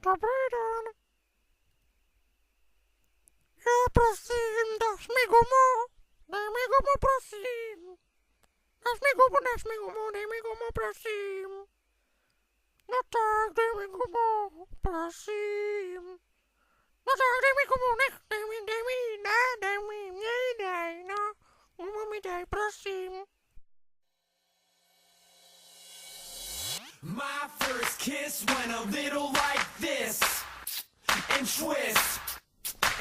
Dobrý den. Jo, prosím, dáš mi gumu? Dej mi gumu, prosím. Dáš mi gumu, dej mi gumu, prosím. No tak, dej mi gumu, prosím. No tak, dej mi gumu, dej mi, mě ji dej, no. Gumu mi dej, prosím. My first kiss went a little like this, and twist,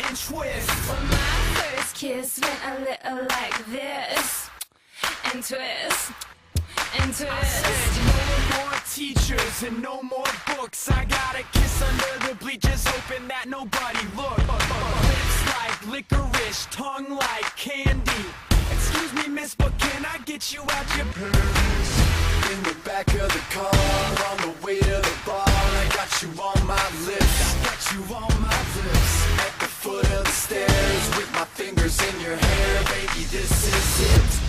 and twist. Well, my first kiss went a little like this, and twist, and twist. I said no more teachers and no more books. I got a kiss under the bleachers, hoping that nobody looked. Lips like licorice, tongue like candy. Excuse me, miss, but can I get you out your pants? In the back of the car, on the way to the bar, I got you on my lips. I got you on my lips. At the foot of the stairs, with my fingers in your hair, baby, this is it.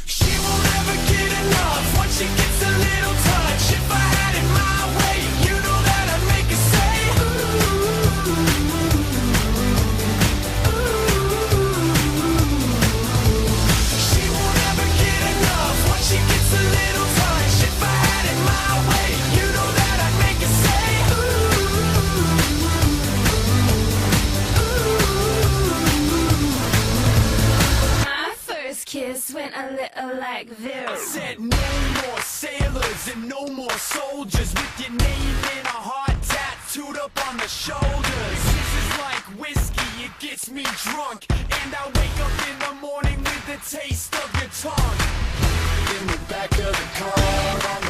She won't ever get enough once she gets a little touch. If I had it my way, you know that I'd make her say ooh, ooh. She won't ever get enough once she gets a little touch. If I had it my way, you know that I'd make her say ooh, ooh. My first kiss went a little like I this. said no more sailors and no more soldiers with your name in a heart tattooed up on the shoulders. This is like whiskey, it gets me drunk, and I wake up in the morning with the taste of your tongue. In the back of the car, on